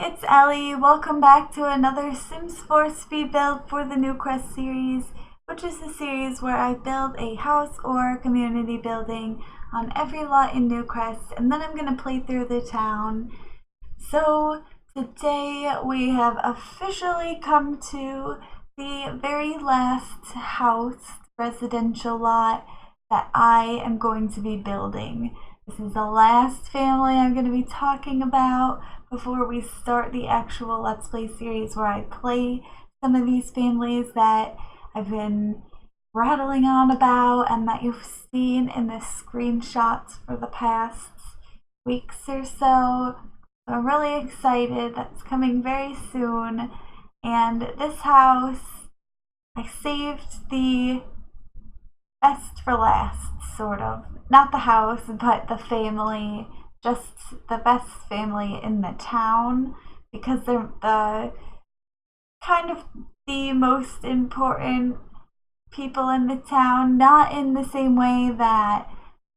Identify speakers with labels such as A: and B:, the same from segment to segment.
A: it's Ellie. Welcome back to another Sims 4 speed build for the Newcrest series, which is a series where I build a house or community building on every lot in Newcrest, and then I'm going to play through the town. So today we have officially come to the very last house residential lot that I am going to be building. This is the last family I'm going to be talking about before we start the actual Let's Play series where I play some of these families that I've been rattling on about and that you've seen in the screenshots for the past weeks or so. So I'm really excited. That's coming very soon. And this house, I saved the best for last, sort of. Not the house, but the family, just the best family in the town, because they're the kind of the most important people in the town, not in the same way that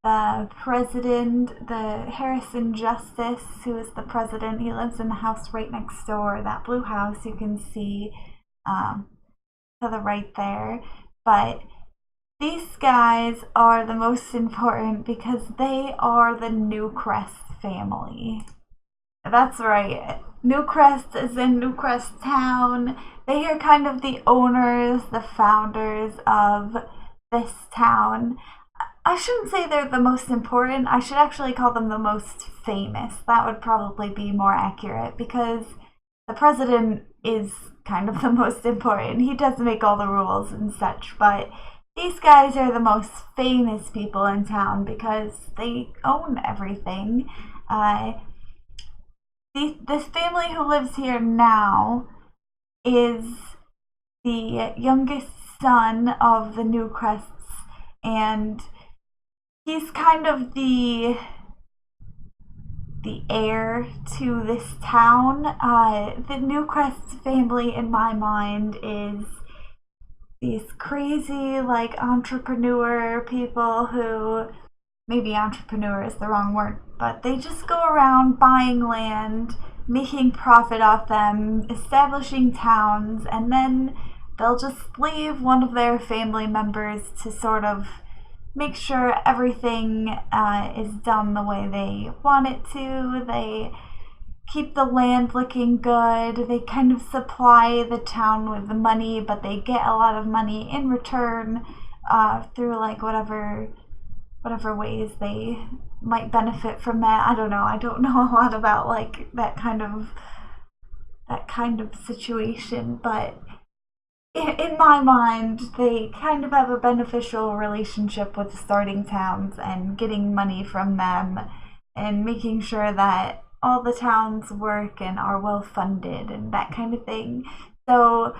A: the president, the Harrison Justice, who is the president, he lives in the house right next door, that blue house you can see to the right there, but these guys are the most important because they are the Newcrest family. That's right. Newcrest is in Newcrest town. They are kind of the owners, the founders of this town. I shouldn't say they're the most important. I should actually call them the most famous. That would probably be more accurate because the president is kind of the most important. He does make all the rules and such, but these guys are the most famous people in town because they own everything. This family who lives here now is the youngest son of the Newcrests, and he's kind of the heir to this town. The Newcrest family, in my mind, is these crazy, like, entrepreneur people who, maybe entrepreneur is the wrong word, but they just go around buying land, making profit off them, establishing towns, and then they'll just leave one of their family members to sort of make sure everything is done the way they want it to. They keep the land looking good. They kind of supply the town with the money, but they get a lot of money in return through like whatever ways they might benefit from that. I don't know. I don't know a lot about like that kind of situation, but in my mind, they kind of have a beneficial relationship with starting towns and getting money from them and making sure that all the towns work and are well funded and that kind of thing. So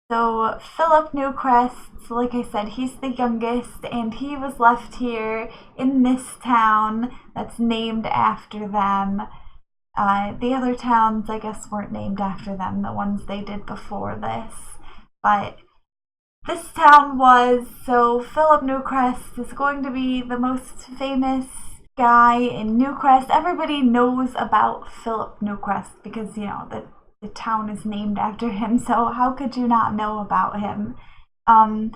A: Philip Newcrest, like I said, he's the youngest, and he was left here in this town that's named after them. The other towns, I guess, weren't named after them, the ones they did before this. But this town was, so Philip Newcrest is going to be the most famous guy in Newcrest. Everybody knows about Philip Newcrest because, you know, the town is named after him, so how could you not know about him? And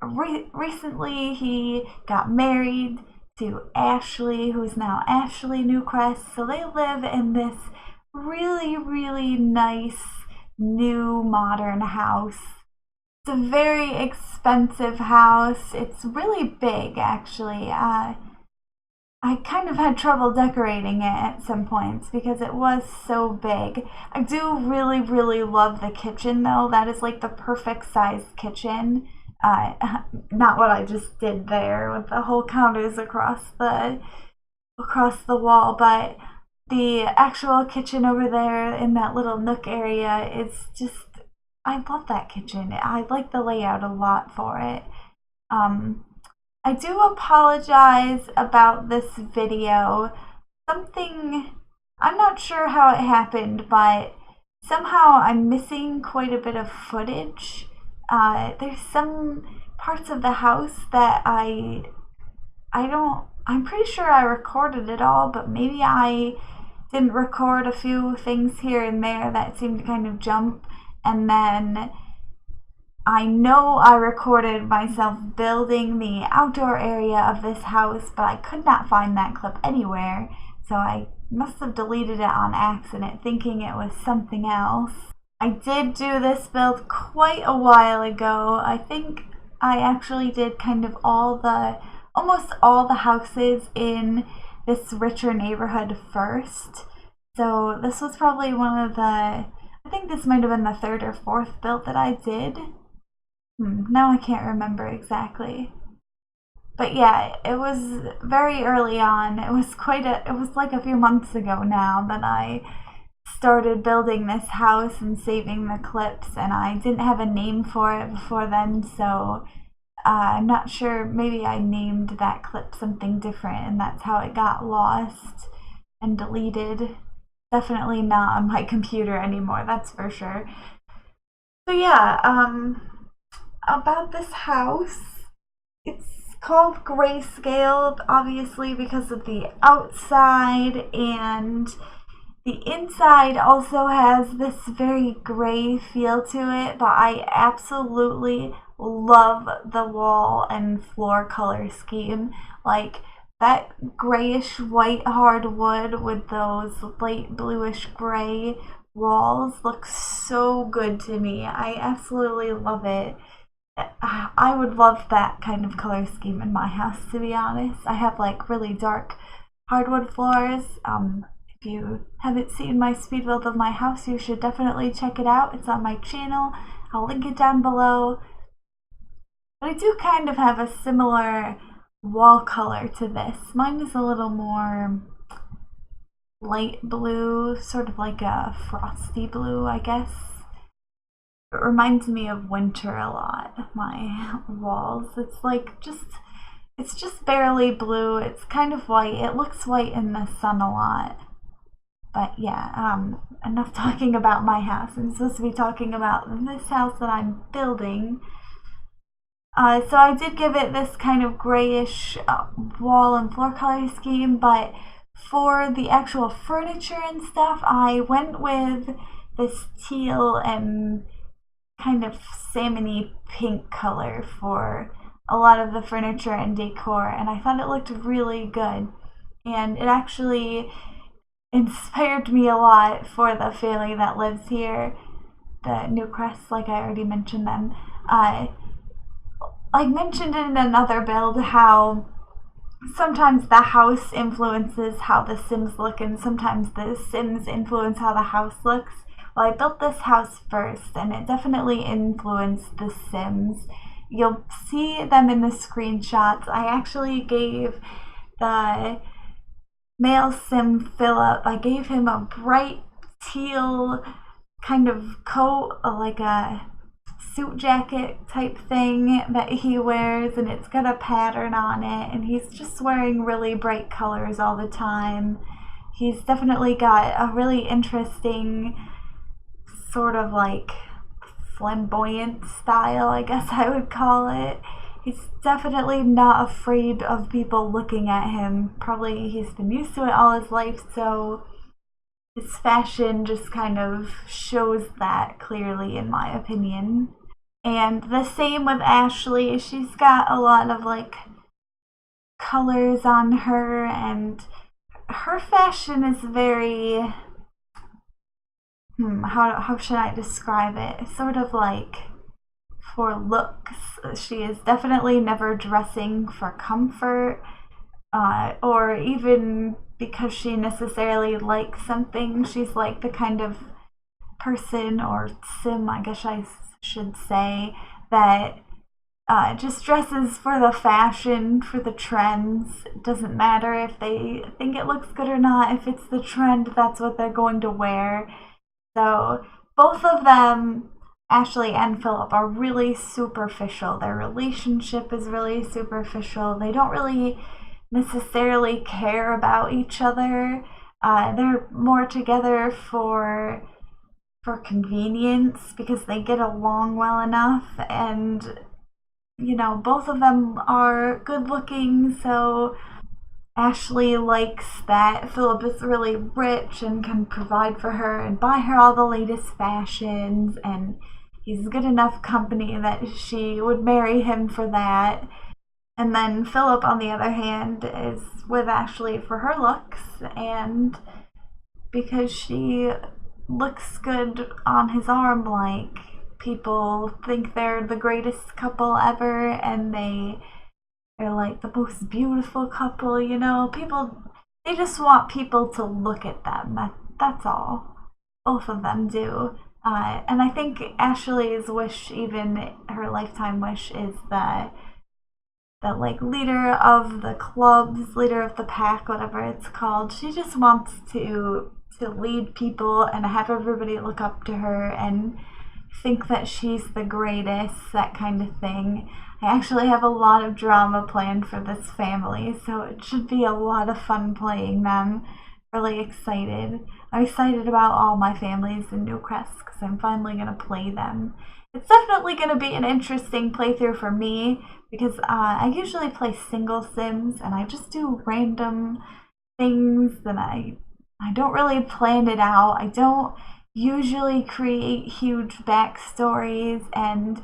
A: recently he got married to Ashley, who's now Ashley Newcrest, so they live in this really, really nice new modern house. It's a very expensive house. It's really big, actually. I kind of had trouble decorating it at some points because it was so big. I do really, really love the kitchen, though. That is like the perfect sized kitchen. Not what I just did there with the whole counters across the wall, but the actual kitchen over there in that little nook area is just, I love that kitchen. I like the layout a lot for it. I do apologize about this video. Something, I'm not sure how it happened, but somehow I'm missing quite a bit of footage. There's some parts of the house that I'm pretty sure I recorded it all, but maybe I didn't record a few things here and there that seemed to kind of jump, and then I know I recorded myself building the outdoor area of this house, but I could not find that clip anywhere, so I must have deleted it on accident thinking it was something else. I did do this build quite a while ago. I think I actually did kind of almost all the houses in this richer neighborhood first. So this was probably I think this might have been the third or fourth build that I did. Now I can't remember exactly. But yeah, it was very early on. It was like a few months ago now that I started building this house and saving the clips, and I didn't have a name for it before then, so I'm not sure, maybe I named that clip something different and that's how it got lost and deleted. Definitely not on my computer anymore, that's for sure. So yeah, about this house, it's called Greyscale, obviously because of the outside, and the inside also has this very gray feel to it, but I absolutely love the wall and floor color scheme. Like, that grayish white hardwood with those light bluish gray walls looks so good to me. I absolutely love it. I would love that kind of color scheme in my house, to be honest. I have like really dark hardwood floors. If you haven't seen my speed build of my house, you should definitely check it out. It's on my channel. I'll link it down below. But I do kind of have a similar wall color to this. Mine is a little more light blue, sort of like a frosty blue, I guess. It reminds me of winter a lot, my walls. It's just barely blue. It's kind of white. It looks white in the sun a lot. But yeah, enough talking about my house. I'm supposed to be talking about this house that I'm building. So I did give it this kind of grayish wall and floor color scheme, but for the actual furniture and stuff, I went with this teal and kind of salmon-y pink color for a lot of the furniture and decor, and I thought it looked really good. And it actually inspired me a lot for the family that lives here, the Newcrests, like I already mentioned them. I mentioned in another build how sometimes the house influences how the Sims look, and sometimes the Sims influence how the house looks. Well, I built this house first, and it definitely influenced the Sims. You'll see them in the screenshots. I actually gave the male Sim Philip, I gave him a bright teal kind of coat, like a suit jacket type thing that he wears, and it's got a pattern on it, and he's just wearing really bright colors all the time. He's definitely got a really interesting sort of like flamboyant style, I guess I would call it. He's definitely not afraid of people looking at him. Probably he's been used to it all his life, so his fashion just kind of shows that clearly, in my opinion. And the same with Ashley. She's got a lot of like colors on her, and her fashion is very how should I describe it? Sort of like for looks. She is definitely never dressing for comfort, or even because she necessarily likes something. She's like the kind of person, or Sim, I guess I should say, that just dresses for the fashion, for the trends. It doesn't matter if they think it looks good or not. If it's the trend, that's what they're going to wear. So both of them, Ashley and Philip, are really superficial. Their relationship is really superficial. They don't really necessarily care about each other. They're more together for convenience because they get along well enough, and you know, both of them are good looking, so Ashley likes that Philip is really rich and can provide for her and buy her all the latest fashions, and he's good enough company that she would marry him for that. And then Philip, on the other hand, is with Ashley for her looks and because she looks good on his arm. Like, people think they're the greatest couple ever, and they're like the most beautiful couple, you know. People, they just want people to look at them. That's all. Both of them do. And I think Ashley's wish, even her lifetime wish, is that like leader of the clubs, leader of the pack, whatever it's called. She just wants to lead people and have everybody look up to her and think that she's the greatest, that kind of thing. I actually have a lot of drama planned for this family, so it should be a lot of fun playing them. Really excited. I'm excited about all my families in Newcrest because I'm finally going to play them. It's definitely going to be an interesting playthrough for me because I usually play single sims and I just do random things and I don't really plan it out. I don't usually create huge backstories and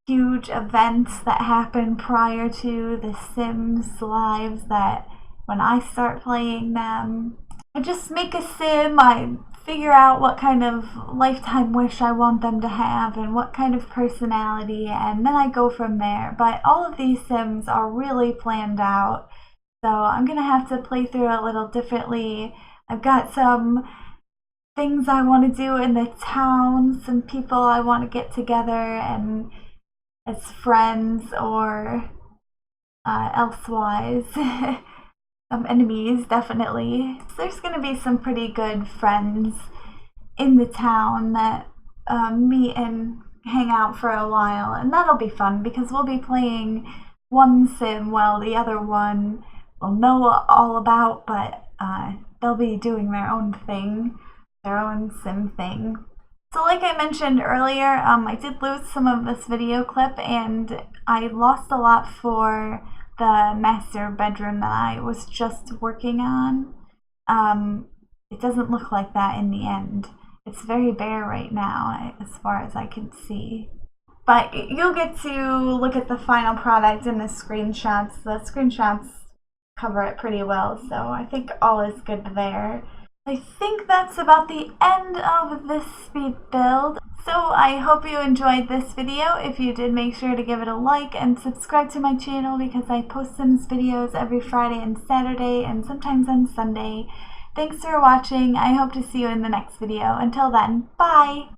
A: huge events that happen prior to the Sims lives that when I start playing them. I just make a sim, I figure out what kind of lifetime wish I want them to have and what kind of personality, and then I go from there. But all of these sims are really planned out, so I'm gonna have to play through a little differently. I've got some things I want to do in the town, some people I want to get together and as friends or elsewise. Some enemies, definitely. So there's going to be some pretty good friends in the town that meet and hang out for a while, and that'll be fun because we'll be playing one sim while the other one will know all about, but they'll be doing their own thing, their own sim thing. So like I mentioned earlier, I did lose some of this video clip and I lost a lot for the master bedroom that I was just working on. It doesn't look like that in the end. It's very bare right now as far as I can see. But you'll get to look at the final product in the screenshots. The screenshots cover it pretty well, so I think all is good there. I think that's about the end of this speed build. So I hope you enjoyed this video. If you did, make sure to give it a like and subscribe to my channel because I post Sims videos every Friday and Saturday and sometimes on Sunday. Thanks for watching. I hope to see you in the next video. Until then, bye!